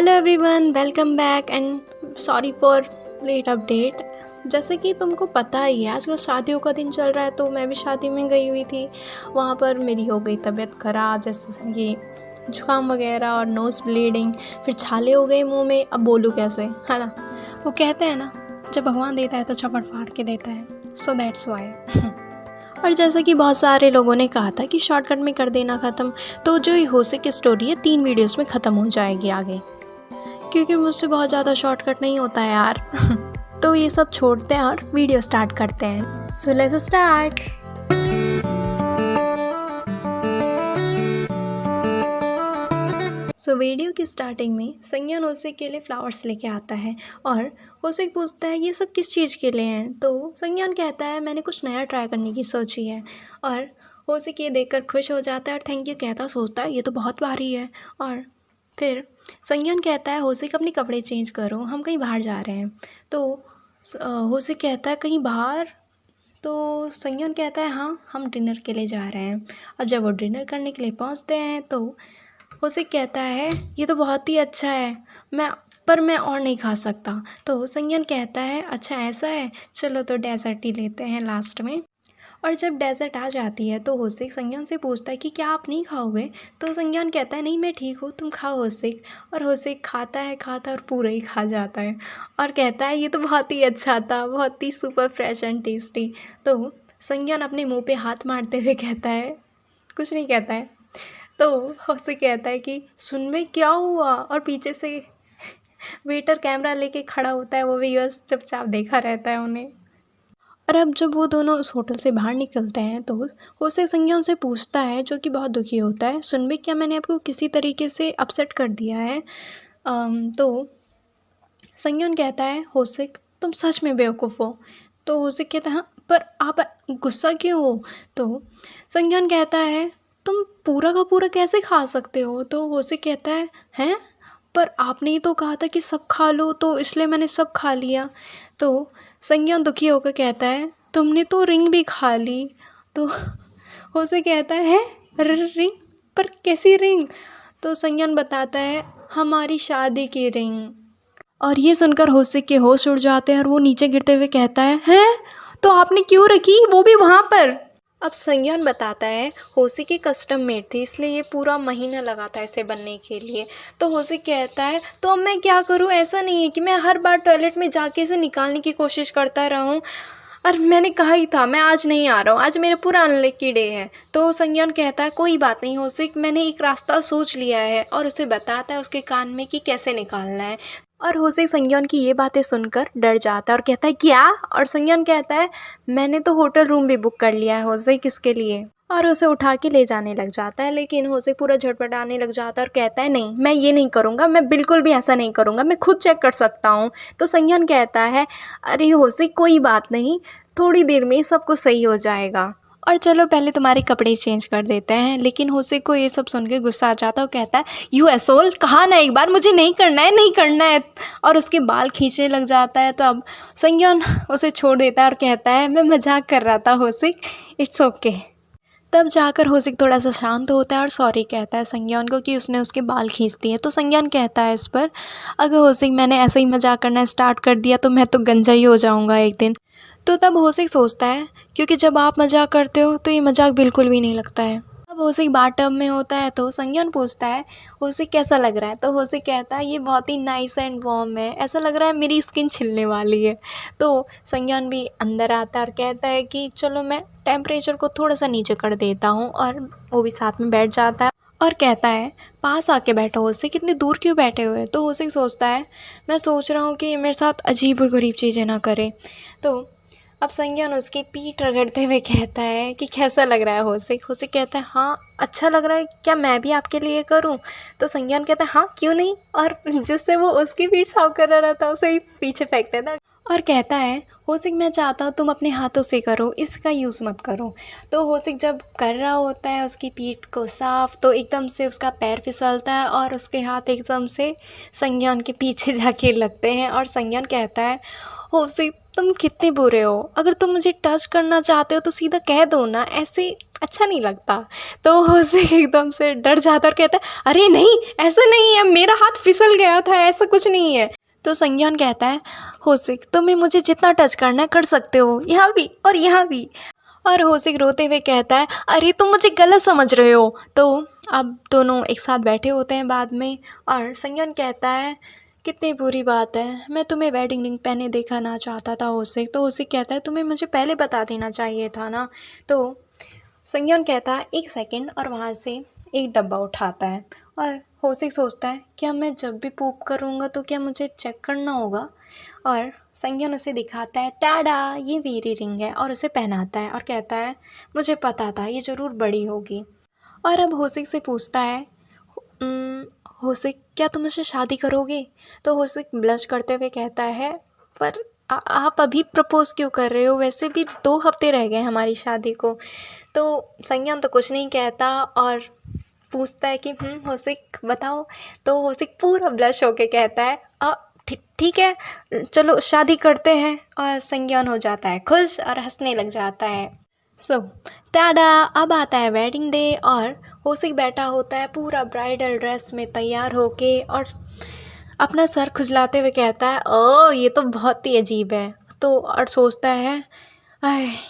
Hello everyone, welcome back and sorry for late update. जैसे कि तुमको पता ही है आजकल शादियों का दिन चल रहा है, तो मैं भी शादी में गई हुई थी। वहाँ पर मेरी हो गई तबीयत ख़राब, जैसे ये जुकाम वगैरह और नोज़ ब्लीडिंग, फिर छाले हो गए मुंह में। अब बोलूँ कैसे, है ना। वो कहते हैं ना, जब भगवान देता है तो चपड़ फाड़ के देता है, सो दैट्स वाई। और जैसा कि बहुत सारे लोगों ने कहा था कि शॉर्टकट में कर देना ख़त्म, तो जो ये होसे की स्टोरी है 3 वीडियोस में ख़त्म हो जाएगी आगे, क्योंकि मुझसे बहुत ज़्यादा शॉर्टकट नहीं होता है यार। तो ये सब छोड़ते हैं और वीडियो स्टार्ट करते हैं। So let's start. So video की स्टार्टिंग में संज्ञान होसे के लिए फ्लावर्स लेके आता है और होसे पूछता है ये सब किस चीज़ के लिए हैं। तो संज्ञान कहता है मैंने कुछ नया ट्राई करने की सोची है। और होसे ये देखकर खुश हो जाता है और थैंक यू कहता, सोचता है ये तो बहुत भारी है। और फिर संज्ञान कहता है होसे अपने कपड़े चेंज करो, हम कहीं बाहर जा रहे हैं। तो होसे कहता है कहीं बाहर। तो संज्ञान कहता है हाँ, हम डिनर के लिए जा रहे हैं। और जब वो डिनर करने के लिए पहुंचते हैं तो होसे कहता है ये तो बहुत ही अच्छा है, मैं और नहीं खा सकता। तो संज्ञान कहता है अच्छा ऐसा है, चलो तो डेजर्ट ही लेते हैं लास्ट में। और जब डेजर्ट आ जाती है तो होसे संज्ञान से पूछता है कि क्या आप नहीं खाओगे। तो संज्ञान कहता है नहीं, मैं ठीक हूँ, तुम खाओ होसे। और होसे खाता है और पूरा ही खा जाता है और कहता है ये तो बहुत ही अच्छा था, बहुत ही सुपर फ्रेश एंड टेस्टी। तो संज्ञान अपने मुंह पे हाथ मारते हुए कहता है, कुछ नहीं कहता है। तो होसे कहता है कि सुन में क्या हुआ, और पीछे से वेटर कैमरा लेके खड़ा होता है, वो भी बस चुपचाप देखा रहता है उन्हें। और अब जब वो दोनों उस होटल से बाहर निकलते हैं तो होसे संज्ञान से पूछता है, जो कि बहुत दुखी होता है, सुनबे क्या मैंने आपको किसी तरीके से अपसेट कर दिया है। तो संज्ञान कहता है होसे तुम सच में बेवकूफ़ हो। तो होसे कहता है हाँ, पर आप गुस्सा क्यों हो। तो संज्ञान कहता है तुम पूरा का पूरा कैसे खा सकते हो। तो होसे कहता है हैं, पर आपने ही तो कहा था कि सब खा लो, तो इसलिए मैंने सब खा लिया। तो संज्ञान दुखी होकर कहता है तुमने तो रिंग भी खा ली। तो होसे कहता है रिंग, पर कैसी रिंग। तो संज्ञान बताता है हमारी शादी की रिंग। और ये सुनकर होसे के होश उड़ जाते हैं और वो नीचे गिरते हुए कहता है हैं, तो आपने क्यों रखी, वो भी वहाँ पर। अब संज्ञान बताता है होसे की कस्टम मेड थी, इसलिए ये पूरा महीना लगा था इसे बनने के लिए। तो होसे कहता है तो अब मैं क्या करूँ, ऐसा नहीं है कि मैं हर बार टॉयलेट में जाके इसे निकालने की कोशिश करता रहूँ। और मैंने कहा ही था मैं आज नहीं आ रहा हूँ, आज मेरा पूरा अनलकी डे है। तो संज्ञान कहता है कोई बात नहीं होसे, मैंने एक रास्ता सोच लिया है। और उसे बताता है उसके कान में कि कैसे निकालना है। और होसे संज्ञान की ये बातें सुनकर डर जाता है और कहता है क्या। और संज्ञान कहता है मैंने तो होटल रूम भी बुक कर लिया है होसे, किसके लिए। और उसे उठा के ले जाने लग जाता है, लेकिन होसे पूरा झटपटाने लग जाता है और कहता है नहीं, मैं ये नहीं करूँगा, मैं बिल्कुल भी ऐसा नहीं करूँगा, मैं खुद चेक कर सकता हूँ। तो संज्ञान कहता है अरे होसे कोई बात नहीं, थोड़ी देर में सब कुछ सही हो जाएगा, और चलो पहले तुम्हारे कपड़े चेंज कर देते हैं। लेकिन होसे को ये सब सुन के गुस्सा आ जाता है और कहता है यू एसोल, कहा ना एक बार मुझे नहीं करना है, नहीं करना है। और उसके बाल खींचने लग जाता है। तब संज्ञान उसे छोड़ देता है और कहता है मैं मजाक कर रहा था होसे, इट्स ओके। तब जाकर होसिक थोड़ा सा शांत होता है और सॉरी कहता है संज्ञान को कि उसने उसके बाल खींच दिए। तो संज्ञान कहता है इस पर अगर होसिक मैंने ऐसे ही मजाक करना स्टार्ट कर दिया तो मैं तो गंजा ही हो जाऊंगा एक दिन। तो तब होसिक सोचता है क्योंकि जब आप मजाक करते हो तो ये मजाक बिल्कुल भी नहीं लगता है। अब होसिक बाथटब में होता है तो संज्ञान पूछता है होसिक कैसा लग रहा है। तो होसिक कहता है ये बहुत ही नाइस एंड वार्म है, ऐसा लग रहा है मेरी स्किन छिलने वाली है। तो संज्ञान भी अंदर आता है और कहता है कि चलो मैं टेम्परेचर को थोड़ा सा नीचे कर देता हूँ। और वो भी साथ में बैठ जाता है और कहता है पास आके बैठो होसिक, कितनी दूर क्यों बैठे हुए। तो होसिक सोचता है मैं सोच रहा हूँ कि ये मेरे साथ अजीब व गरीब चीज़ें ना करे। तो अब संज्ञान उसकी पीठ रगड़ते हुए कहता है कि कैसा लग रहा है होसिक। होसिक कहता है हाँ अच्छा लग रहा है, क्या मैं भी आपके लिए करूं। तो संज्ञान कहता है हाँ क्यों नहीं। और जिससे वो उसकी पीठ साफ कर रहा था उसे ही पीछे फेंक देता और कहता है होसिक मैं चाहता हूँ तुम अपने हाथों से करो, इसका यूज़ मत करो। तो होसिक जब कर रहा होता है उसकी पीठ को साफ, तो एकदम से उसका पैर फिसलता है और उसके हाथ एकदम से संज्ञान के पीछे जाके लगते हैं। और संज्ञान कहता है होसिक तुम कितने बुरे हो, अगर तुम मुझे टच करना चाहते हो तो सीधा कह दो ना, ऐसे अच्छा नहीं लगता। तो होसिक एकदम से डर जाता और कहता है अरे नहीं ऐसा नहीं है, मेरा हाथ फिसल गया था, ऐसा कुछ नहीं है। तो संज्ञान कहता है होसिक तुम्हें मुझे जितना टच करना है कर सकते हो, यहाँ भी और यहाँ भी। और होसिक रोते हुए कहता है अरे तुम मुझे गलत समझ रहे हो। तो अब दोनों एक साथ बैठे होते हैं बाद में, और संज्ञान कहता है कितनी बुरी बात है, मैं तुम्हें वेडिंग रिंग पहने देखना चाहता था होसिक। तो होसिक कहता है तुम्हें मुझे पहले बता देना चाहिए था ना। तो संज्ञान कहता है एक सेकंड, और वहाँ से एक डब्बा उठाता है। और होसिक सोचता है क्या मैं जब भी पूप करूँगा तो क्या मुझे चेक करना होगा। और संज्ञान उसे दिखाता है टाडा ये मेरी रिंग है, और उसे पहनाता है और कहता है मुझे पता था ये ज़रूर बड़ी होगी। और अब होसिक से पूछता है होसिक क्या तुम मुझसे शादी करोगे। तो होसिक ब्लश करते हुए कहता है पर आप अभी प्रपोज़ क्यों कर रहे हो, वैसे भी 2 हफ्ते रह गए हमारी शादी को। तो संज्ञान तो कुछ नहीं कहता और पूछता है कि होसिक बताओ। तो होसिक पूरा ब्लश होके कहता है ठीक है चलो शादी करते हैं। और संज्ञान हो जाता है खुश और हंसने लग जाता है। टाडा अब आता है वेडिंग डे, और होसिक बैठा होता है पूरा ब्राइडल ड्रेस में तैयार होके और अपना सर खुजलाते हुए कहता है ओह ये तो बहुत ही अजीब है। तो और सोचता है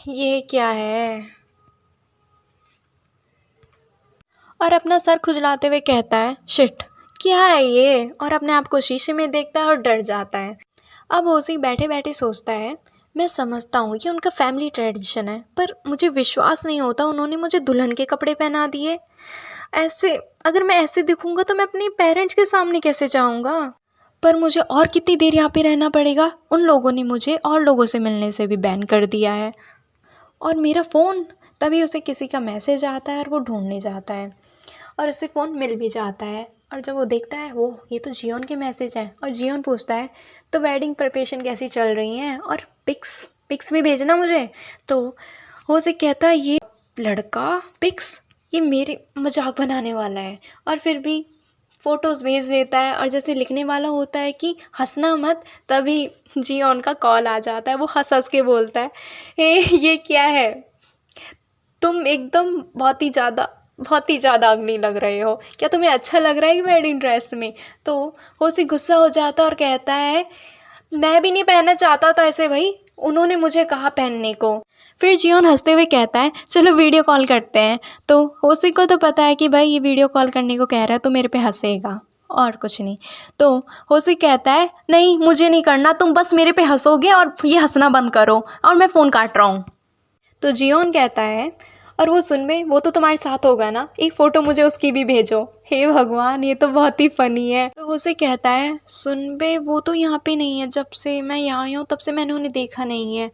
ये क्या है, और अपना सर खुजलाते हुए कहता है शिट क्या है ये, और अपने आप को शीशे में देखता है और डर जाता है। अब होसिक बैठे बैठे सोचता है मैं समझता हूँ कि उनका फैमिली ट्रेडिशन है, पर मुझे विश्वास नहीं होता उन्होंने मुझे दुल्हन के कपड़े पहना दिए। ऐसे अगर मैं ऐसे दिखूँगा तो मैं अपने पेरेंट्स के सामने कैसे जाऊँगा। पर मुझे और कितनी देर यहाँ पे रहना पड़ेगा, उन लोगों ने मुझे और लोगों से मिलने से भी बैन कर दिया है। और मेरा फ़ोन, तभी उसे किसी का मैसेज आता है और वो ढूंढने जाता है और उसे फ़ोन मिल भी जाता है। और जब वो देखता है वो ये तो जियोन के मैसेज हैं, और जियोन पूछता है तो वेडिंग प्रिपरेशन कैसी चल रही हैं और पिक्स भी भेजना मुझे। तो वो उसे कहता है ये लड़का पिक्स, ये मेरी मजाक बनाने वाला है, और फिर भी फ़ोटोज़ भेज देता है। और जैसे लिखने वाला होता है कि हंसना मत, तभी जियोन का कॉल आ जाता है। वो हंस हंस के बोलता है ये क्या है, तुम एकदम बहुत ही ज़्यादा अगली लग रहे हो, क्या तुम्हें अच्छा लग रहा है वेडिंग ड्रेस में। तो होसिक गुस्सा हो जाता है और कहता है मैं भी नहीं पहनना चाहता था ऐसे भाई, उन्होंने मुझे कहा पहनने को। फिर जियोन हंसते हुए कहता है चलो वीडियो कॉल करते हैं। तो होसिक को तो पता है कि भाई ये वीडियो कॉल करने को कह रहा है तो मेरे पे हंसेगा और कुछ नहीं। तो होसिक कहता है नहीं मुझे नहीं करना, तुम बस मेरे पे हंसोगे और ये हंसना बंद करो और मैं फ़ोन काट रहा हूँ। तो जियोन कहता है और वो सुनबे वो तो तुम्हारे साथ होगा ना, एक फ़ोटो मुझे उसकी भी भेजो। हे भगवान ये तो बहुत ही फ़नी है। तो उसे कहता है सुनबे वो तो यहाँ पे नहीं है, जब से मैं यहाँ आई हूँ तब से मैंने उन्हें देखा नहीं है,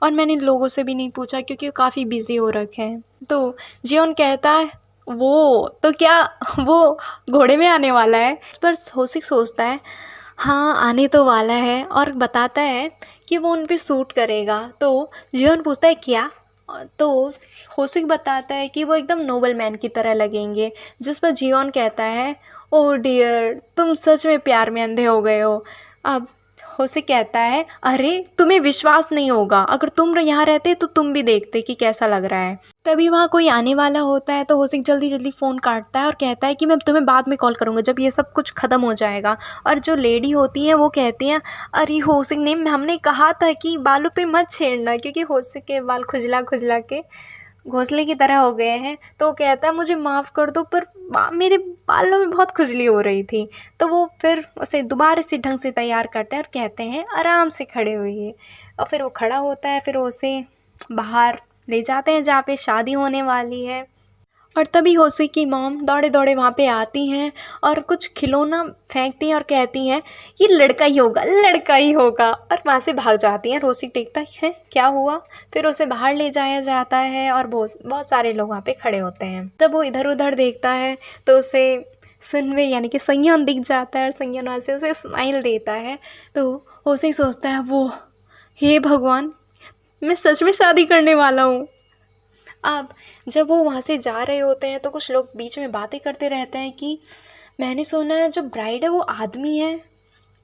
और मैंने लोगों से भी नहीं पूछा क्योंकि वो काफ़ी बिज़ी हो रखे हैं। तो जियोन कहता है वो तो क्या वो घोड़े में आने वाला है। इस पर होसिक सोचता है हाँ आने तो वाला है, और बताता है कि वो उन पे सूट करेगा। तो जियोन पूछता है क्या। तो होसिक बताता है कि वो एकदम नोबल मैन की तरह लगेंगे, जिस पर जियोन कहता है ओह डियर तुम सच में प्यार में अंधे हो गए हो। अब होसिक कहता है अरे तुम्हें विश्वास नहीं होगा, अगर तुम यहाँ रहते तो तुम भी देखते कि कैसा लग रहा है। तभी वहाँ कोई आने वाला होता है। तो होसिक जल्दी जल्दी फ़ोन काटता है और कहता है कि मैं तुम्हें बाद में कॉल करूँगा जब ये सब कुछ ख़त्म हो जाएगा। और जो लेडी होती हैं वो कहती हैं अरे होसिक ने हमने कहा था कि बालों पे मत छेड़ना, क्योंकि होसिक के बाल खुजला खुजला के घोंसले की तरह हो गए हैं। तो कहता है मुझे माफ़ कर दो पर मेरे बालों में बहुत खुजली हो रही थी। तो वो फिर उसे दोबारा से ढंग से तैयार करते हैं और कहते हैं आराम से खड़े हुइए। और फिर वो खड़ा होता है, फिर वो उसे बाहर ले जाते हैं जहाँ पे शादी होने वाली है। और तभी होसिक की मॉम दौड़े दौड़े वहाँ पे आती हैं और कुछ खिलौना फेंकती हैं और कहती हैं ये लड़का ही होगा, लड़का ही होगा, और वहाँ से भाग जाती हैं। होसिक देखता है क्या हुआ, फिर उसे बाहर ले जाया जाता है और बहुत सारे लोग वहाँ पे खड़े होते हैं। जब वो इधर उधर देखता है तो उसे सुनवे यानी कि संज्ञान दिख जाता है और संज्ञान वहाँ से उसे स्माइल देता है। तो होसिक सोचता है वो हे भगवान मैं सच में शादी करने वाला हूँ। अब जब वो वहाँ से जा रहे होते हैं तो कुछ लोग बीच में बातें करते रहते हैं कि मैंने सुना है जो ब्राइड है वो आदमी है।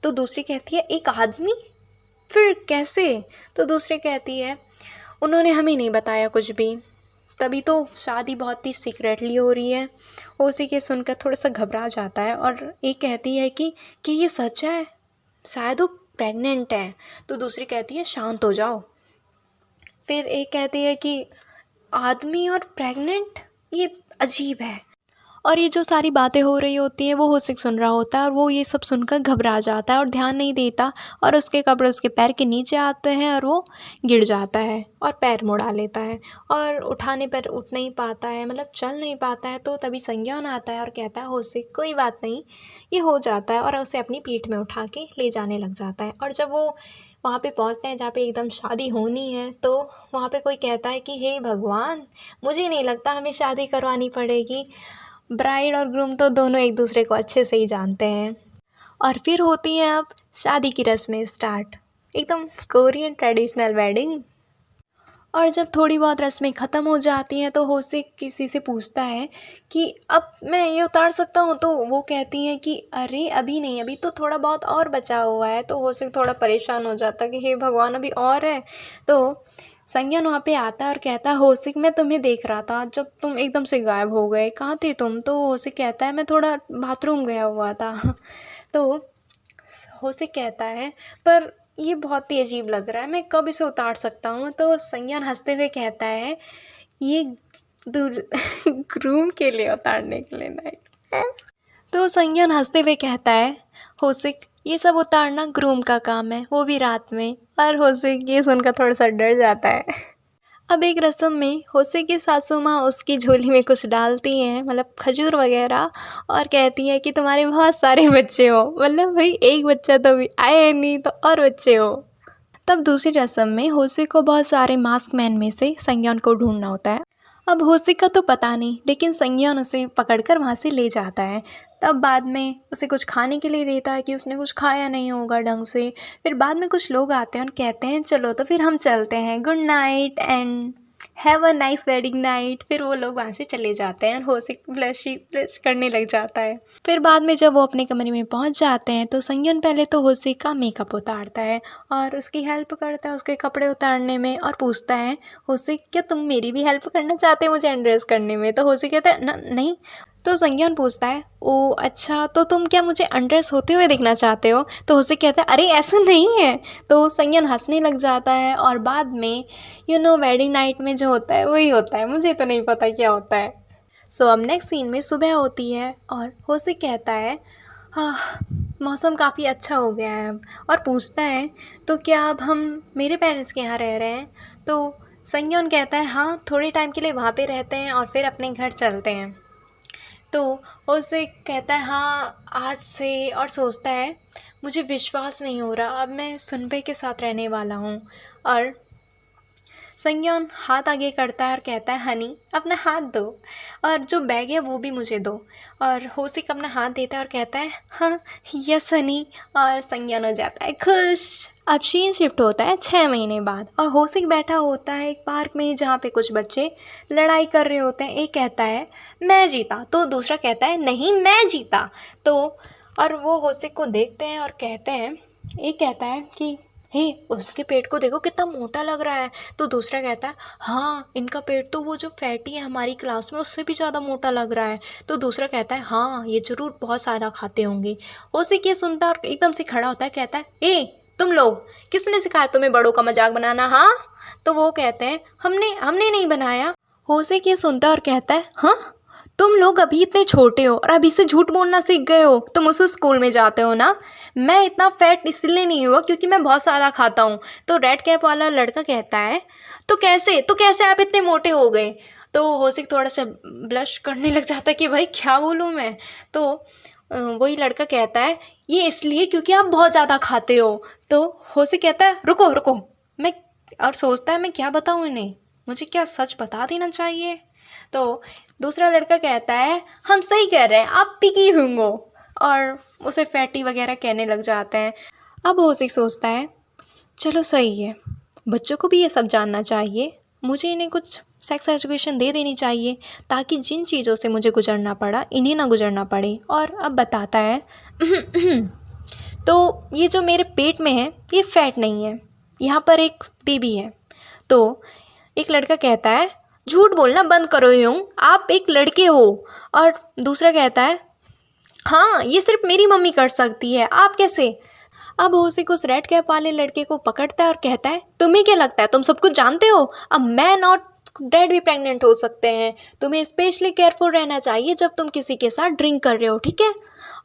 तो दूसरी कहती है एक आदमी, फिर कैसे। तो दूसरी कहती है उन्होंने हमें नहीं बताया कुछ भी। तभी तो शादी बहुत ही सीक्रेटली हो रही है। उसी के सुनकर थोड़ा सा घबरा जाता है और एक कहती है कि ये सच है, शायद वो प्रेग्नेंट है। तो दूसरी कहती है शांत हो जाओ। फिर एक कहती है कि आदमी और प्रेग्नेंट, ये अजीब है। और ये जो सारी बातें हो रही होती हैं वो होसिक सुन रहा होता है और वो ये सब सुनकर घबरा जाता है और ध्यान नहीं देता और उसके कपड़े उसके पैर के नीचे आते हैं और वो गिर जाता है और पैर मुड़ा लेता है और उठाने पर उठ नहीं पाता है, मतलब चल नहीं पाता है। तो तभी संज्ञान आता है और कहता है होसिक कोई बात नहीं, ये हो जाता है, और उसे अपनी पीठ में उठा के ले जाने लग जाता है। और जब वो वहाँ पे पहुँचते हैं जहाँ पे एकदम शादी होनी है, तो वहाँ पे कोई कहता है कि हे भगवान, मुझे नहीं लगता हमें शादी करवानी पड़ेगी। ब्राइड और ग्रूम तो दोनों एक दूसरे को अच्छे से ही जानते हैं। और फिर होती है अब शादी की रस्में स्टार्ट, एकदम कोरियन ट्रेडिशनल वेडिंग। और जब थोड़ी बहुत रस्में ख़त्म हो जाती हैं तो होसिक किसी से पूछता है कि अब मैं ये उतार सकता हूँ। तो वो कहती हैं कि अरे अभी नहीं, अभी तो थोड़ा बहुत और बचा हुआ है। तो होसिक थोड़ा परेशान हो जाता है कि हे भगवान, अभी और है। तो संज्ञान वहाँ पे आता है और कहता है होसिक, मैं तुम्हें देख रहा था जब तुम एकदम से गायब हो गए, कहाँ थे तुम? तो होसिक कहता है मैं थोड़ा बाथरूम गया हुआ था। तो होसिक कहता है पर ये बहुत ही अजीब लग रहा है, मैं कब इसे उतार सकता हूँ? तो संज्ञान हंसते हुए कहता है ये ग्रूम के लिए उतारने के लिए नाइट। तो संज्ञान हंसते हुए कहता है होसिक, ये सब उतारना ग्रूम का काम है, वो भी रात में। और होसिक ये सुनकर थोड़ा सा डर जाता है। अब एक रस्म में होसिक की सासू माँ उसकी झोली में कुछ डालती हैं, मतलब खजूर वगैरह, और कहती है कि तुम्हारे बहुत सारे बच्चे हो, मतलब भाई एक बच्चा तो भी आए नहीं तो और बच्चे हो। तब दूसरी रस्म में होसिक को बहुत सारे मास्क मैन में से संज्ञान को ढूंढना होता है। अब होसिक का तो पता नहीं, लेकिन संज्ञान उसे पकड़कर वहाँ से ले जाता है। तब बाद में उसे कुछ खाने के लिए देता है कि उसने कुछ खाया नहीं होगा ढंग से। फिर बाद में कुछ लोग आते हैं और कहते हैं चलो तो फिर हम चलते हैं, good night and have a nice wedding night. फिर वो लोग वहाँ से चले जाते हैं और होसिक ब्लश करने लग जाता है। फिर बाद में जब वो अपने कमरे में पहुँच जाते हैं तो संज्ञान पहले तो होसिक का मेकअप उतारता है और उसकी हेल्प करता है उसके कपड़े उतारने में, और पूछता है होसिक, क्या तुम मेरी भी हेल्प करना चाहते हो मुझे अनड्रेस करने में? तो होसिक कहता है नहीं। तो संज्ञान पूछता है ओ अच्छा, तो तुम क्या मुझे अनड्रेस होते हुए देखना चाहते हो? तो होसिक कहता है अरे ऐसा नहीं है। तो संज्ञान हंसने लग जाता है और बाद में वेडिंग नाइट में जो होता है वही होता है, मुझे तो नहीं पता क्या होता है। सो अब नेक्स्ट सीन में सुबह होती है और होसिक कहता है हाँ मौसम काफ़ी अच्छा हो गया है अब, और पूछता है तो क्या अब हम मेरे पेरेंट्स के यहाँ रह रहे हैं? तो संज्ञान कहता है हाँ, थोड़े टाइम के लिए वहाँ पे रहते हैं और फिर अपने घर चलते हैं। तो उसे कहता है हाँ आज से, और सोचता है मुझे विश्वास नहीं हो रहा, अब मैं सुनबे के साथ रहने वाला हूँ। और संज्ञान हाथ आगे करता है और कहता है हनी अपना हाथ दो, और जो बैग है वो भी मुझे दो। और होसिक अपना हाथ देता है और कहता है हाँ यस हनी, और संज्ञान हो जाता है खुश। अब सीन शिफ्ट होता है 6 महीने बाद और होसिक बैठा होता है एक पार्क में जहाँ पे कुछ बच्चे लड़ाई कर रहे होते हैं। एक कहता है मैं जीता, तो दूसरा कहता है नहीं मैं जीता। तो और वो होसिक को देखते हैं और कहते हैं, एक कहता है कि हे उसके पेट को देखो कितना मोटा लग रहा है। तो दूसरा कहता है हाँ इनका पेट तो वो जो फैटी है हमारी क्लास में उससे भी ज़्यादा मोटा लग रहा है। तो दूसरा कहता है हाँ ये ज़रूर बहुत ज़्यादा खाते होंगे। होसिक ये सुनता और एकदम से खड़ा होता है, कहता है ए तुम लोग, किसने सिखाया तुम्हें बड़ों का मजाक बनाना? हाँ। तो वो कहते हैं हमने नहीं बनाया। होसिक ये सुनता और कहता है हाँ तुम लोग अभी इतने छोटे हो और अभी से झूठ बोलना सीख गए हो, तुम उस स्कूल में जाते हो ना। मैं इतना फैट इसलिए नहीं हुआ क्योंकि मैं बहुत सारा खाता हूँ। तो रेड कैप वाला लड़का कहता है तो कैसे आप इतने मोटे हो गए? तो होसिक थोड़ा सा ब्लश करने लग जाता है कि भाई क्या बोलूँ मैं। तो वही लड़का कहता है ये इसलिए क्योंकि आप बहुत ज़्यादा खाते हो। तो होसिक कहता है रुको मैं, और सोचता है मैं क्या बताऊँ इन्हें, मुझे क्या सच बता देना चाहिए? तो दूसरा लड़का कहता है हम सही कह रहे हैं आप पिकी होंगे, और उसे फैटी वगैरह कहने लग जाते हैं। अब होसिक सोचता है चलो सही है, बच्चों को भी ये सब जानना चाहिए, मुझे इन्हें कुछ सेक्स एजुकेशन दे देनी चाहिए ताकि जिन चीज़ों से मुझे गुजरना पड़ा इन्हें ना गुजरना पड़े। और अब बताता है तो ये जो मेरे पेट में है ये फैट नहीं है, यहाँ पर एक बेबी है। तो एक लड़का कहता है झूठ बोलना बंद करो यूँ, आप एक लड़के हो। और दूसरा कहता है हाँ ये सिर्फ मेरी मम्मी कर सकती है, आप कैसे। अब होसिक उस रेड कैप वाले लड़के को पकड़ता है और कहता है तुम्हें क्या लगता है तुम सब कुछ जानते हो, अब मैन और डैड भी प्रेग्नेंट हो सकते हैं, तुम्हें स्पेशली केयरफुल रहना चाहिए जब तुम किसी के साथ ड्रिंक कर रहे हो, ठीक है।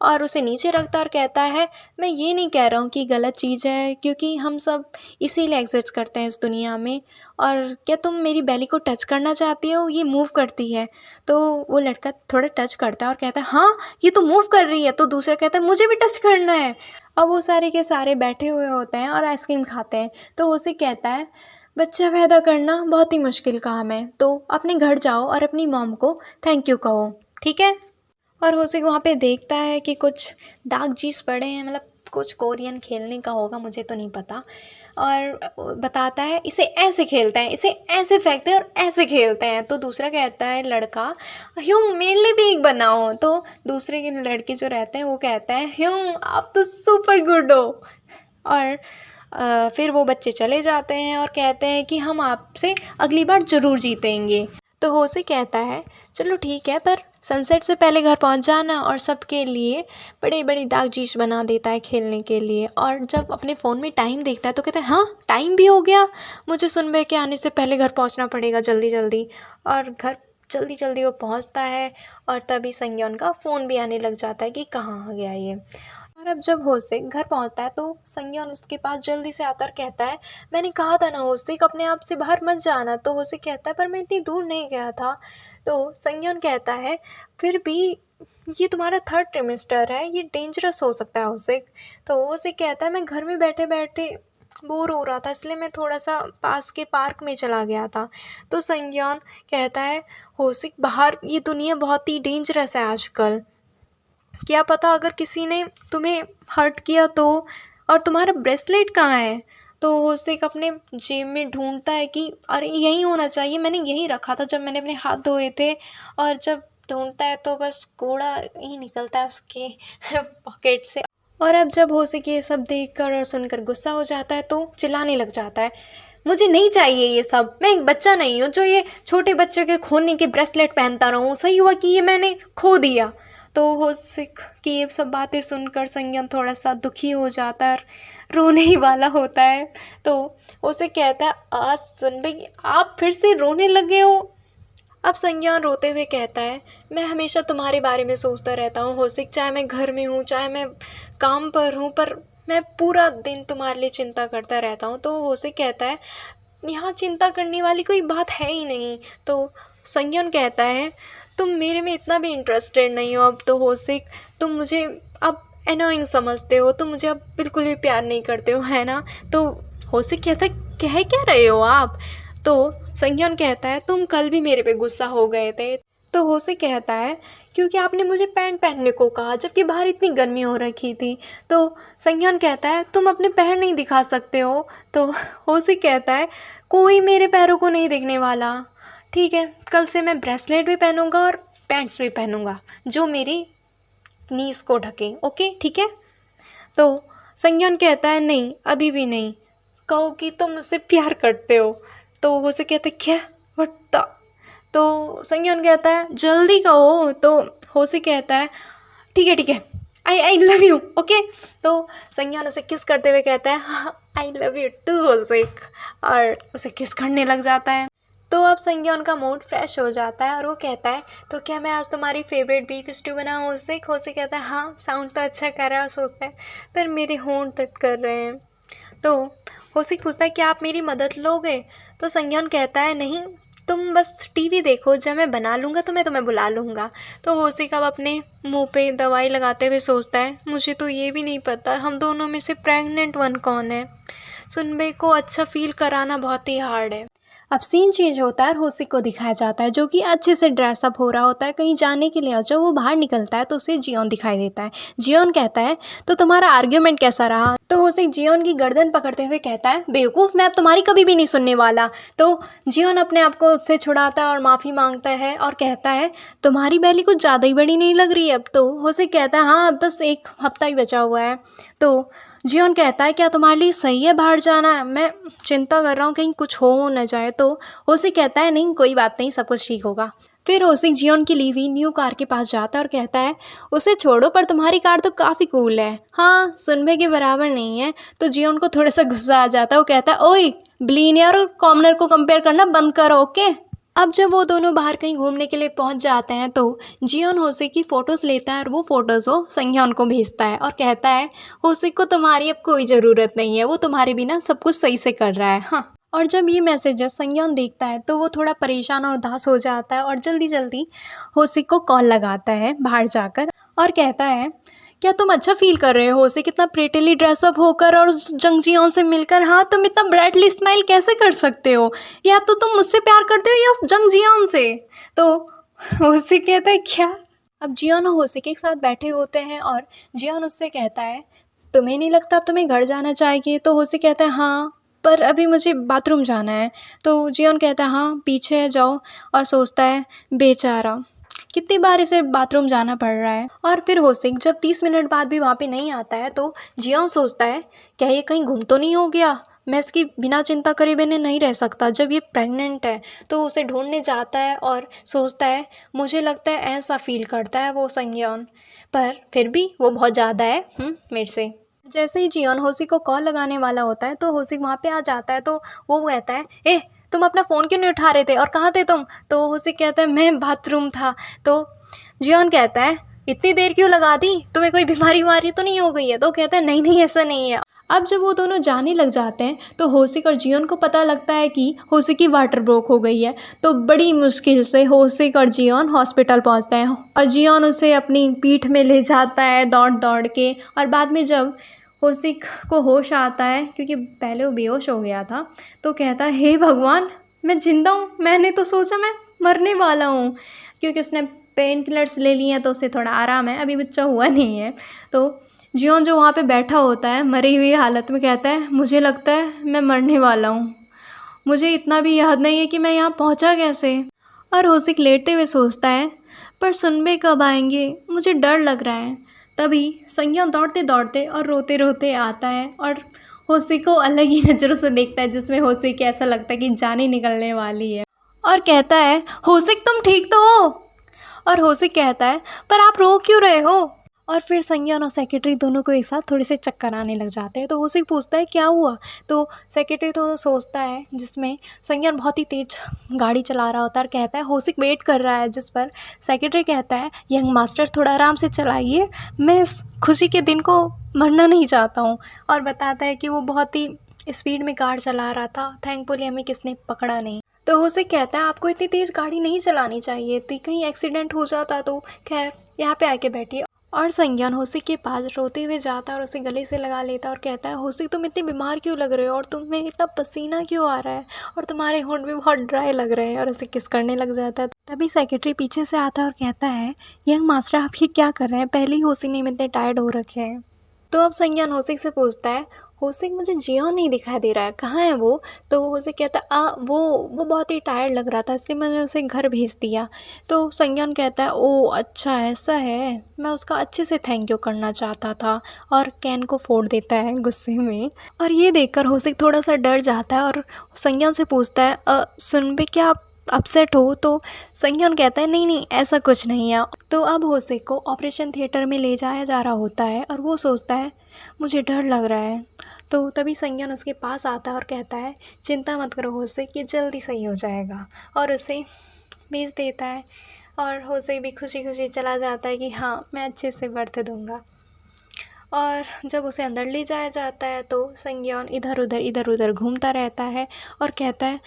और उसे नीचे रखता और कहता है मैं ये नहीं कह रहा हूँ कि गलत चीज़ है, क्योंकि हम सब इसीलिए एग्जिस्ट करते हैं इस दुनिया में। और क्या तुम मेरी बेली को टच करना चाहती हो, ये मूव करती है। तो वो लड़का थोड़ा टच करता है और कहता है हाँ ये तो मूव कर रही है। तो दूसरा कहता है मुझे भी टच करना है। अब वो सारे के सारे बैठे हुए होते हैं और आइसक्रीम खाते हैं। तो उसे कहता है बच्चा पैदा करना बहुत ही मुश्किल काम है, तो अपने घर जाओ और अपनी मॉम को थैंक यू कहो, ठीक है। और होसिक वहाँ पे देखता है कि कुछ डार्क चीज़ पड़े हैं, मतलब कुछ कोरियन खेलने का होगा, मुझे तो नहीं पता। और बताता है इसे ऐसे खेलते हैं, इसे ऐसे फेंकते हैं और ऐसे खेलते हैं। तो दूसरा कहता है लड़का ह्यूं मेरे लिए भी एक बनाओ। तो दूसरे के लड़के जो रहते हैं वो कहता है ह्यूं आप तो सुपर गुड हो। और फिर वो बच्चे चले जाते हैं और कहते हैं कि हम आपसे अगली बार ज़रूर जीतेंगे। तो होसे कहता है चलो ठीक है, पर सनसेट से पहले घर पहुंच जाना। और सबके लिए बड़ी बड़ी दाग चीज बना देता है खेलने के लिए। और जब अपने फ़ोन में टाइम देखता है तो कहता है हाँ टाइम भी हो गया, मुझे सुनबे के आने से पहले घर पहुंचना पड़ेगा जल्दी जल्दी। और घर जल्दी जल्दी वो पहुंचता है और तभी संज्ञान का फ़ोन भी आने लग जाता है कि कहाँ आ गया ये। और अब जब होसिक घर पहुंचता है तो संज्ञान उसके पास जल्दी से आकर कहता है मैंने कहा था ना होसिक अपने आप से बाहर मत जाना। तो होसिक कहता है पर मैं इतनी दूर नहीं गया था। तो संज्ञान कहता है फिर भी ये तुम्हारा 3rd ट्रिमेस्टर है, ये डेंजरस हो सकता है होसिक। तो होसिक कहता है मैं घर में बैठे बैठे बोर हो रहा था, इसलिए मैं थोड़ा सा पास के पार्क में चला गया था। तो संज्ञान कहता है होसिक बाहर ये दुनिया बहुत ही डेंजरस है आजकल, क्या पता अगर किसी ने तुम्हें हर्ट किया तो। और तुम्हारा ब्रेसलेट कहाँ है। तो होसिक अपने जेब में ढूंढता है कि अरे यहीं होना चाहिए, मैंने यहीं रखा था जब मैंने अपने हाथ धोए थे। और जब ढूंढता है तो बस कूड़ा ही निकलता है उसके पॉकेट से। और अब जब होसिक ये सब देखकर और सुनकर गुस्सा हो जाता है तो चिल्लाने लग जाता है मुझे नहीं चाहिए ये सब, मैं एक बच्चा नहीं हूँ जो ये छोटे बच्चे के खोने के ब्रेसलेट पहनता रहूँ, सही हुआ कि ये मैंने खो दिया। तो होसिक की ये सब बातें सुनकर संज्ञान थोड़ा सा दुखी हो जाता है, रोने ही वाला होता है। तो उसे कहता है आज सुन भाई आप फिर से रोने लगे हो। अब संज्ञान रोते हुए कहता है मैं हमेशा तुम्हारे बारे में सोचता रहता हूँ होसिक, चाहे मैं घर में हूँ चाहे मैं काम पर हूँ, पर मैं पूरा दिन तुम्हारे लिए चिंता करता रहता हूँ। तो होसिक कहता है यहाँ चिंता करने वाली कोई बात है ही नहीं। तो संज्ञान कहता है तुम मेरे में इतना भी इंटरेस्टेड नहीं हो अब तो होसिक, तुम मुझे अब एनोइंग समझते हो, तुम मुझे अब बिल्कुल भी प्यार नहीं करते हो, है ना। तो होसिक कहता है कह क्या रहे हो आप। तो संज्ञान कहता है तुम कल भी मेरे पे गुस्सा हो गए थे। तो होसिक कहता है क्योंकि आपने मुझे पैंट पहनने को कहा जबकि बाहर इतनी गर्मी हो रखी थी। तो संज्ञान कहता है तुम अपने पैर नहीं दिखा सकते हो। तो होसिक कहता है कोई मेरे पैरों को नहीं देखने वाला, ठीक है कल से मैं ब्रेसलेट भी पहनूंगा और पैंट्स भी पहनूंगा जो मेरी नीज को ढके, ओके ठीक है। तो संज्ञान कहता है नहीं अभी भी नहीं, कहो कि तुम मुझसे प्यार करते हो। तो वो से कहते क्या वट्टा। तो संज्ञान कहता है जल्दी कहो। तो होसी कहता है ठीक है आई लव यू, ओके। तो संज्ञान उसे किस करते हुए कहता है आई लव यू टू होसिक, और उसे किस करने लग जाता है। तो अब संज्ञान का मूड फ्रेश हो जाता है और वो कहता है तो क्या मैं आज तुम्हारी फेवरेट बीफ स्टू बनाऊँ होसिक। होसिक कहता है हाँ साउंड तो अच्छा कर रहा है, सोचता है पर मेरे होंठ दर्द कर रहे हैं। तो होसिक पूछता है क्या आप मेरी मदद लोगे। तो संज्ञान कहता है नहीं तुम बस टीवी देखो, जब मैं बना लूँगा तो मैं तुम्हें बुला लूँगा। तो होसिक अब अपने मुंह पे दवाई लगाते हुए सोचता है मुझे तो ये भी नहीं पता हम दोनों में से प्रेग्नेंट वन कौन है। सुनबे को अच्छा फील कराना बहुत ही हार्ड है। अब सीन चेंज होता है और होसिक को दिखाया जाता है जो कि अच्छे से ड्रेसअप हो रहा होता है कहीं जाने के लिए। और जब वो बाहर निकलता है तो उसे जियोन दिखाई देता है। जियोन कहता है तो तुम्हारा आर्ग्यूमेंट कैसा रहा। तो होसिक जियोन की गर्दन पकड़ते हुए कहता है बेवकूफ़ मैं अब तुम्हारी कभी भी नहीं सुनने वाला। तो जियोन अपने आप को उससे छुड़ाता है और माफ़ी मांगता है और कहता है तुम्हारी बेली कुछ ज़्यादा ही बड़ी नहीं लग रही अब। तो होसिक कहता है हाँ बस 1 हफ्ता ही बचा हुआ है। तो जियोन कहता है क्या तुम्हारे लिए सही है बाहर जाना? मैं चिंता कर रहा हूँ कहीं कुछ हो न जाए। तो होसिक कहता है नहीं कोई बात नहीं, सब कुछ ठीक होगा। फिर होसिक जियोन की ली हुई न्यू कार के पास जाता है और कहता है उसे छोड़ो पर तुम्हारी कार तो काफ़ी कूल है। हाँ सुनबे के बराबर नहीं है। तो जियोन को थोड़ा सा गुस्सा आ जाता है। वो कहता है ओए बिलियनियर और कॉमनर को कंपेयर करना बंद करो ओके। अब जब वो दोनों बाहर कहीं घूमने के लिए पहुंच जाते हैं तो जियोन होसिक की फ़ोटोज़ लेता है और वो फ़ोटोज़ वो संgyun को भेजता है और कहता है होसिक को तुम्हारी अब कोई ज़रूरत नहीं है, वो तुम्हारे बिना सब कुछ सही से कर रहा है। हाँ, और जब ये मैसेजेस संgyun देखता है तो वो थोड़ा परेशान और उदास हो जाता है और जल्दी जल्दी होसिक को कॉल लगाता है बाहर जाकर और कहता है क्या तुम अच्छा फील कर रहे हो होसिक कितना प्रेटिली ड्रेसअप होकर और जंग जियोन से मिलकर? हाँ तुम इतना ब्राइटली स्माइल कैसे कर सकते हो? या तो तुम मुझसे प्यार करते हो या उस जंग जियोन से? तो होसिक कहता है क्या? अब जियोन और होसिक एक साथ बैठे होते हैं और जियोन उससे कहता है तुम्हें नहीं लगता अब तुम्हें घर जाना चाहिए? तो होसिक कहता है हाँ पर अभी मुझे बाथरूम जाना है। तो जियोन कहता है हाँ पीछे जाओ और सोचता है बेचारा कितनी बार इसे बाथरूम जाना पड़ रहा है। और फिर होसिक जब 30 मिनट बाद भी वहाँ पे नहीं आता है तो जियोन सोचता है क्या ये कहीं गुम तो नहीं हो गया? मैं इसकी बिना चिंता करे बिना नहीं रह सकता जब ये प्रेग्नेंट है। तो उसे ढूंढने जाता है और सोचता है मुझे लगता है ऐसा फील करता है वो संgyun, पर फिर भी वो बहुत ज़्यादा है मेरे से। जैसे ही जियोन होसिक को कॉल लगाने वाला होता है तो होसिक वहाँ पे आ जाता है। तो वो कहता है ए तुम अपना फ़ोन क्यों नहीं उठा रहे थे और कहाँ थे तुम? तो होसिक कहता है मैं बाथरूम था। तो जियोन कहता है इतनी देर क्यों लगा दी, तुम्हें कोई बीमारी तो नहीं हो गई है? तो कहता है नहीं नहीं ऐसा नहीं है। अब जब वो दोनों जाने लग जाते हैं तो होसिक और जियोन को पता लगता है कि होसिक की वाटर ब्रोक हो गई है। तो बड़ी मुश्किल से होसिक और जियोन हॉस्पिटल पहुंचते हैं और जियोन उसे अपनी पीठ में ले जाता है दौड़ दौड़ के। और बाद में जब होसिक को होश आता है क्योंकि पहले वो बेहोश हो गया था तो कहता है हे भगवान मैं जिंदा हूँ, मैंने तो सोचा मैं मरने वाला हूँ। क्योंकि उसने पेन किलर्स ले लिए हैं तो उसे थोड़ा आराम है, अभी बच्चा हुआ नहीं है। तो जियोन जो वहाँ पे बैठा होता है मरी हुई हालत में कहता है मुझे लगता है मैं मरने वाला हूँ, मुझे इतना भी याद नहीं है कि मैं यहाँ पहुँचा कैसे। और होसिक लेटते हुए सोचता है पर सुनबे कब आएंगे, मुझे डर लग रहा है। तभी संgyun दौड़ते दौड़ते और रोते रोते आता है और होसिक को अलग ही नज़रों से देखता है जिसमें होसिक ऐसा लगता है कि जान ही निकलने वाली है और कहता है होसिक तुम ठीक तो हो? और होसिक कहता है पर आप रो क्यों रहे हो? और फिर संgyun और सेक्रेटरी दोनों को एक साथ थोड़े से चक्कर आने लग जाते हैं। तो होसिक पूछता है क्या हुआ? तो सेक्रेटरी तो सोचता है जिसमें संgyun बहुत ही तेज गाड़ी चला रहा होता है और कहता है होसिक वेट कर रहा है। जिस पर सेक्रेटरी कहता है यंग मास्टर थोड़ा आराम से चलाइए, मैं इस खुशी के दिन को मरना नहीं चाहता हूँ। और बताता है कि वो बहुत ही स्पीड में कार चला रहा था, थैंकफुली हमें किसने पकड़ा नहीं। तो होसिक कहता है आपको इतनी तेज़ गाड़ी नहीं चलानी चाहिए थी, कहीं एक्सीडेंट हो जाता। तो खैर यहाँ पे आके बैठिए। और संgyun होसिक के पास रोते हुए जाता है और उसे गले से लगा लेता है और कहता है होसिक तुम इतनी बीमार क्यों लग रहे हो और तुम्हें इतना पसीना क्यों आ रहा है और तुम्हारे होंठ भी बहुत ड्राई लग रहे हैं। और उसे किस करने लग जाता है। तभी सेक्रेटरी पीछे से आता है और कहता है यंग मास्टर आप ये क्या कर रहे हैं, पहले ही होसिक ने इतने टायर्ड हो रखे हैं। तो अब संgyun होसिक से पूछता है होसिक मुझे जियोन नहीं दिखाई दे रहा है, कहाँ है वो? तो होसिक कहता है वो बहुत ही टायर्ड लग रहा था इसलिए मैंने उसे घर भेज दिया। तो संgyun कहता है ओ अच्छा ऐसा है, मैं उसका अच्छे से थैंक यू करना चाहता था। और कैन को फोड़ देता है गुस्से में। और ये देखकर होसिक थोड़ा सा डर जाता है और संgyun से पूछता है सुनबे क्या आप अपसेट हो? तो संgyun कहता है नहीं नहीं ऐसा कुछ नहीं है। तो अब होसिक को ऑपरेशन थिएटर में ले जाया जा रहा होता है और वो सोचता है मुझे डर लग रहा है। तो तभी संgyun उसके पास आता है और कहता है चिंता मत करो होसिक, ये जल्दी सही हो जाएगा। और उसे भेज देता है और होसिक भी खुशी खुशी चला जाता है कि हाँ मैं अच्छे से बर्थ दूंगा। और जब उसे अंदर ले जाया जाता है तो संgyun इधर उधर घूमता रहता है और कहता है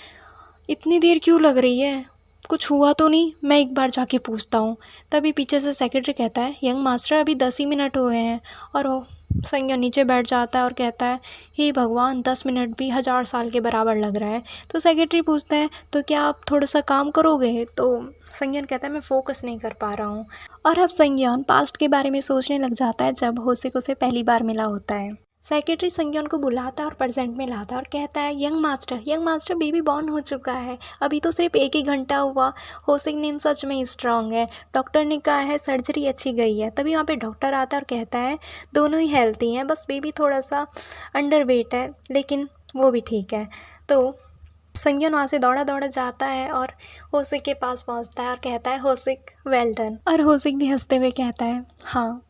इतनी देर क्यों लग रही है, कुछ हुआ तो नहीं, मैं एक बार जाके पूछता हूँ। तभी पीछे से सेक्रेटरी कहता है यंग मास्टर अभी 10 ही मिनट हुए हैं। और वो संgyun नीचे बैठ जाता है और कहता है हे भगवान 10 मिनट भी 1000 साल के बराबर लग रहा है। तो सेक्रेटरी पूछता है तो क्या आप थोड़ा सा काम करोगे? तो संgyun कहता है मैं फोकस नहीं कर पा रहा हूँ। और अब संgyun पास्ट के बारे में सोचने लग जाता है जब होसिक उसे पहली बार मिला होता है। सेक्रेटरी संज्ञान को बुलाता है और प्रेजेंट में लाता है और कहता है यंग मास्टर बेबी बॉर्न हो चुका है, अभी तो सिर्फ 1 ही घंटा हुआ। होसिक नेम सच में स्ट्रांग है, डॉक्टर ने कहा है सर्जरी अच्छी गई है। तभी वहाँ पे डॉक्टर आता है और कहता है दोनों ही हेल्थी हैं, बस बेबी थोड़ा सा अंडर वेट है, लेकिन वो भी ठीक है। तो संज्ञान वहाँ से दौड़ा दौड़ा जाता है और होसिक के पास पहुँचता है और कहता है होसिक वेल डन। और होसिक भी हंसते हुए कहता है हाँ।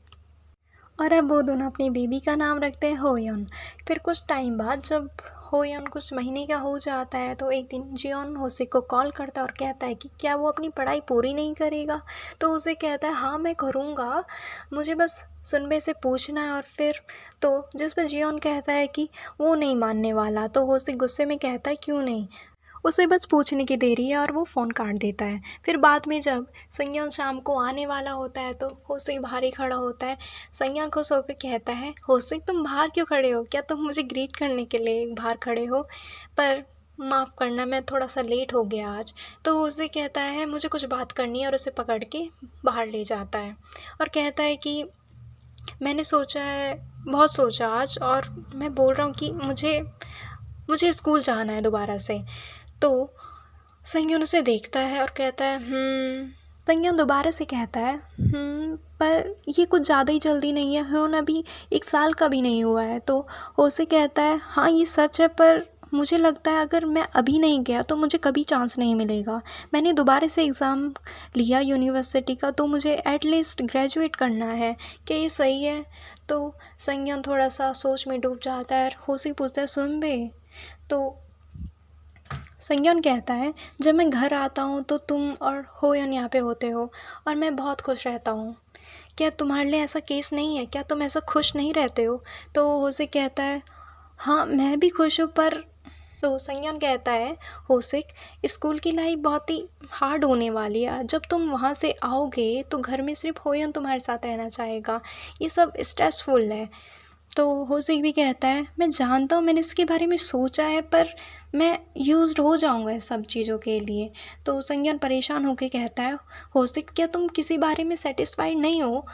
और अब वो दोनों अपनी बेबी का नाम रखते हैं होयन। फिर कुछ टाइम बाद जब होयन कुछ महीने का हो जाता है तो एक दिन जियोन होसिक को कॉल करता है और कहता है कि क्या वो अपनी पढ़ाई पूरी नहीं करेगा। तो उसे कहता है हाँ मैं करूँगा, मुझे बस सुनबे से पूछना है। और फिर तो जिस पर जियोन कहता है कि वो नहीं मानने वाला। तो होसिक गुस्से में कहता है क्यों नहीं, उसे बस पूछने की देरी है, और वो फ़ोन काट देता है। फिर बाद में जब संज्ञान शाम को आने वाला होता है तो होसिक बाहर ही खड़ा होता है। संज्ञान खुश होकर कहता है होसिक तुम बाहर क्यों खड़े हो, क्या तुम मुझे ग्रीट करने के लिए बाहर खड़े हो? पर माफ़ करना मैं थोड़ा सा लेट हो गया आज। तो उसे कहता है मुझे कुछ बात करनी है और उसे पकड़ के बाहर ले जाता है और कहता है कि मैंने सोचा है, बहुत सोचा आज, और मैं बोल रहा हूँ कि मुझे स्कूल जाना है दोबारा से। तो संज्ञान उसे देखता है और कहता है संज्ञान दोबारा से कहता है पर ये कुछ ज़्यादा ही जल्दी नहीं है, ह्योन अभी 1 साल का भी नहीं हुआ है। तो होसे कहता है हाँ ये सच है, पर मुझे लगता है अगर मैं अभी नहीं गया तो मुझे कभी चांस नहीं मिलेगा। मैंने दोबारा से एग्ज़ाम लिया यूनिवर्सिटी का, तो मुझे एटलीस्ट ग्रेजुएट करना है, क्या ये सही है? तो संज्ञान थोड़ा सा सोच में डूब जाता है। होसे पूछता है सुन बे। तो संज्ञान कहता है जब मैं घर आता हूँ तो तुम और होयन यहाँ पे होते हो और मैं बहुत खुश रहता हूँ। क्या तुम्हारे लिए ऐसा केस नहीं है, क्या तुम ऐसा खुश नहीं रहते हो? तो होसिक कहता है हाँ मैं भी खुश हूँ, पर तो संज्ञान कहता है होसिक स्कूल की लाइफ बहुत ही हार्ड होने वाली है, जब तुम वहाँ से आओगे तो घर में सिर्फ होयन तुम्हारे साथ रहना चाहेगा, ये सब स्ट्रेसफुल है। तो होसिक भी कहता है मैं जानता हूँ, मैंने इसके बारे में सोचा है, पर मैं यूज्ड हो जाऊँगा इस सब चीज़ों के लिए। तो संज्ञान परेशान होकर कहता है होसिक क्या तुम किसी बारे में सेटिस्फाइड नहीं हो?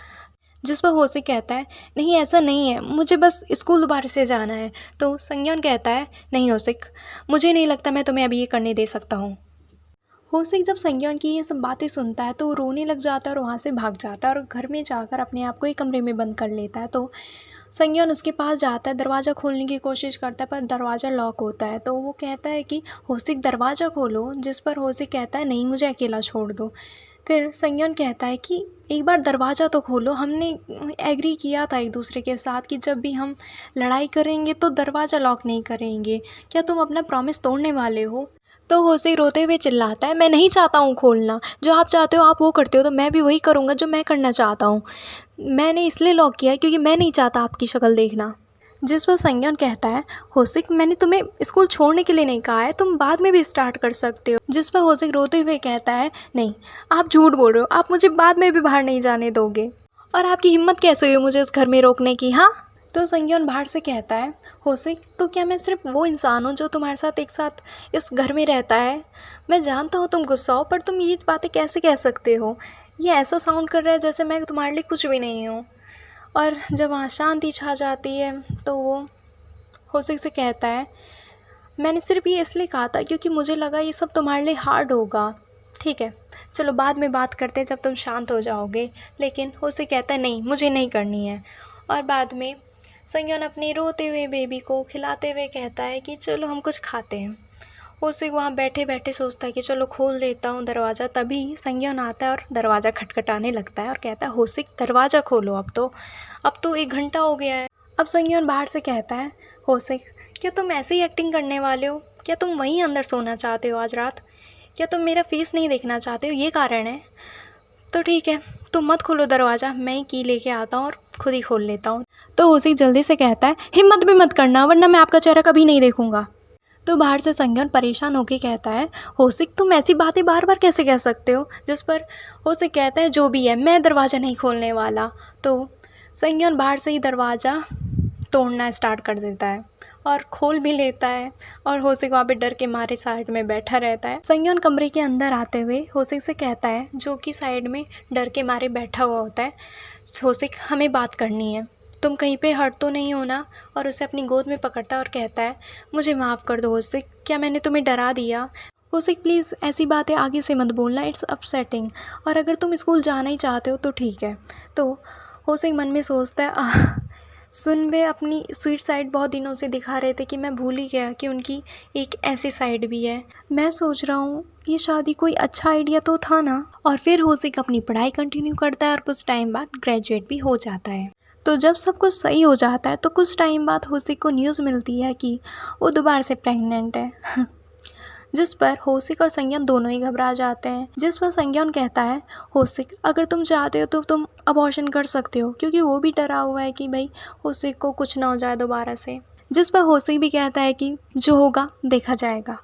जिस पर होसिक कहता है नहीं ऐसा नहीं है, मुझे बस स्कूल दोबारा से जाना है। तो संज्ञान कहता है नहीं होसिक, मुझे नहीं लगता मैं तुम्हें अभी ये करने दे सकता हूँ। होसिक जब संज्ञान की ये सब बातें सुनता है तो वो रोने लग जाता है और वहाँ से भाग जाता है और घर में जाकर अपने आप को एक कमरे में बंद कर लेता है। तो संज्ञान उसके पास जाता है, दरवाज़ा खोलने की कोशिश करता है पर दरवाज़ा लॉक होता है। तो वो कहता है कि होसिक दरवाज़ा खोलो, जिस पर होसिक कहता है नहीं मुझे अकेला छोड़ दो। फिर संज्ञान कहता है कि एक बार दरवाज़ा तो खोलो, हमने एग्री किया था एक दूसरे के साथ कि जब भी हम लड़ाई करेंगे तो दरवाज़ा लॉक नहीं करेंगे, क्या तुम अपना प्रॉमिस तोड़ने वाले हो? तो होसिक रोते हुए चिल्लाता है मैं नहीं चाहता हूँ खोलना, जो आप चाहते हो आप वो करते हो, तो मैं भी वही करूँगा जो मैं करना चाहता हूँ। मैंने इसलिए लॉक किया है क्योंकि मैं नहीं चाहता आपकी शक्ल देखना। जिस पर संज्ञान कहता है होसिक मैंने तुम्हें स्कूल छोड़ने के लिए नहीं कहा है, तुम बाद में भी स्टार्ट कर सकते हो। जिस पर होसिक रोते हुए कहता है नहीं आप झूठ बोल रहे हो, आप मुझे बाद में भी बाहर नहीं जाने दोगे, और आपकी हिम्मत कैसे हुई मुझे इस घर में रोकने की? हाँ। तो संज्ञान बाहर से कहता है होसिक तो क्या मैं सिर्फ वो इंसान हूँ जो तुम्हारे साथ एक साथ इस घर में रहता है? मैं जानता हूँ तुम गुस्सा हो, पर तुम ये बातें कैसे कह सकते हो? ये ऐसा साउंड कर रहा है जैसे मैं तुम्हारे लिए कुछ भी नहीं हूँ। और जब वहाँ शांति छा जाती है तो वो होसिक से कहता है मैंने सिर्फ ये इसलिए कहा था क्योंकि मुझे लगा ये सब तुम्हारे लिए हार्ड होगा। ठीक है चलो बाद में बात करते हैं जब तुम शांत हो जाओगे। लेकिन होसिक कहता है नहीं मुझे नहीं करनी है। और बाद में संज्ञान अपने रोते हुए बेबी को खिलाते हुए कहता है कि चलो हम कुछ खाते हैं। होसिक वहाँ बैठे बैठे सोचता है कि चलो खोल देता हूँ दरवाज़ा। तभी संज्ञान आता है और दरवाज़ा खटखटाने लगता है और कहता है होसिक दरवाज़ा खोलो, अब तो 1 घंटा हो गया है। अब संज्ञान बाहर से कहता है होसिक क्या तुम ऐसे ही एक्टिंग करने वाले हो? क्या तुम वहीं अंदर सोना चाहते हो आज रात? क्या तुम मेरा फेस नहीं देखना चाहते हो, ये कारण है? तो ठीक है तुम मत खोलो दरवाज़ा, मैं ही की लेके आता हूँ और खुद ही खोल लेता हूँ। तो होसिक जल्दी से कहता है हिम्मत भी मत करना वरना मैं आपका चेहरा कभी नहीं देखूँगा। तो बाहर से संज्ञान परेशान होकर कहता है होसिक तुम ऐसी बातें बार बार कैसे कह सकते हो? जिस पर होसिक कहता है जो भी है मैं दरवाज़ा नहीं खोलने वाला। तो संज्ञान बाहर से ही दरवाज़ा तोड़ना स्टार्ट कर देता है और खोल भी लेता है और होसिक वहाँ पे डर के मारे साइड में बैठा रहता है। संज्ञान कमरे के अंदर आते हुए होसिक से कहता है जो कि साइड में डर के मारे बैठा हुआ होता है होसिक हमें बात करनी है। तुम कहीं पे हर्ट तो नहीं हो ना। और उसे अपनी गोद में पकड़ता है और कहता है मुझे माफ़ कर दो होसिक, क्या मैंने तुम्हें डरा दिया। होसिक प्लीज़ ऐसी बातें आगे से मत बोलना, इट्स अपसेटिंग, और अगर तुम स्कूल जाना ही चाहते हो तो ठीक है। तो होसिक मन में सोचता है सुन वे अपनी स्वीट साइड बहुत दिनों से दिखा रहे थे कि मैं भूल ही गया कि उनकी एक ऐसी साइड भी है। मैं सोच रहा हूँ ये शादी कोई अच्छा आइडिया तो था ना। और फिर होसिक अपनी पढ़ाई कंटिन्यू करता है और कुछ टाइम बाद ग्रेजुएट भी हो जाता है। तो जब सब कुछ सही हो जाता है तो कुछ टाइम बाद होसिक को न्यूज़ मिलती है कि वो दोबारा से प्रेग्नेंट है जिस पर होसिक और संज्ञान दोनों ही घबरा जाते हैं। जिस पर संज्ञान कहता है होसिक अगर तुम चाहते हो तो तुम अबॉर्शन कर सकते हो, क्योंकि वो भी डरा हुआ है कि भाई होसिक को कुछ ना हो जाए दोबारा से। जिस पर होसिक भी कहता है कि जो होगा देखा जाएगा।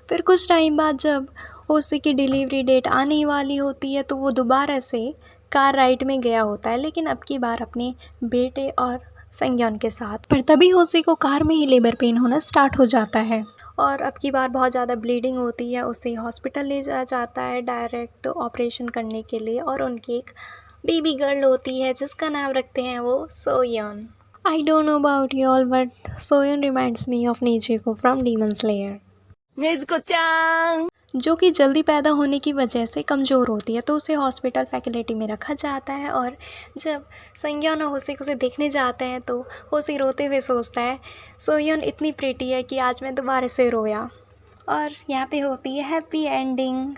फिर कुछ टाइम बाद जब होसिक की डिलीवरी डेट आने ही वाली होती है तो वो दोबारा से कार राइड में गया होता है, लेकिन अब की बार अपने बेटे और संज्ञान के साथ। पर तभी होसिक को कार में ही लेबर पेन होना स्टार्ट हो जाता है और अब की बार बहुत ज़्यादा ब्लीडिंग होती है। उसे हॉस्पिटल ले जाया जाता है डायरेक्ट ऑपरेशन करने के लिए, और उनकी एक बेबी गर्ल होती है जिसका नाम रखते हैं वो Soyeon. I don't know about you all but Soyeon reminds me of Nezuko from Demon Slayer, जो कि जल्दी पैदा होने की वजह से कमज़ोर होती है। तो उसे हॉस्पिटल फैसिलिटी में रखा जाता है और जब संज्ञान और होसिक उसे देखने जाते हैं तो होसिक रोते हुए सोचता है सोयन इतनी प्रीटी है कि आज मैं दोबारा से रोया। और यहाँ पे होती है हैप्पी एंडिंग।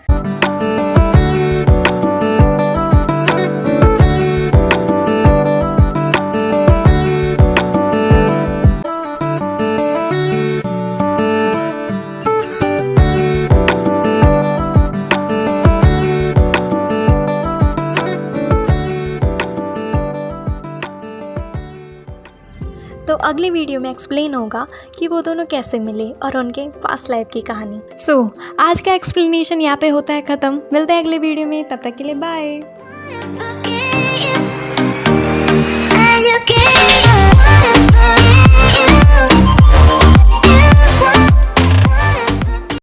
तो अगली वीडियो में एक्सप्लेन होगा कि वो दोनों कैसे मिले और उनके पास्ट लाइफ की कहानी। सो आज का एक्सप्लेनेशन यहाँ पे होता है ख़त्म। मिलते हैं अगले वीडियो में, तब तक के लिए बाय।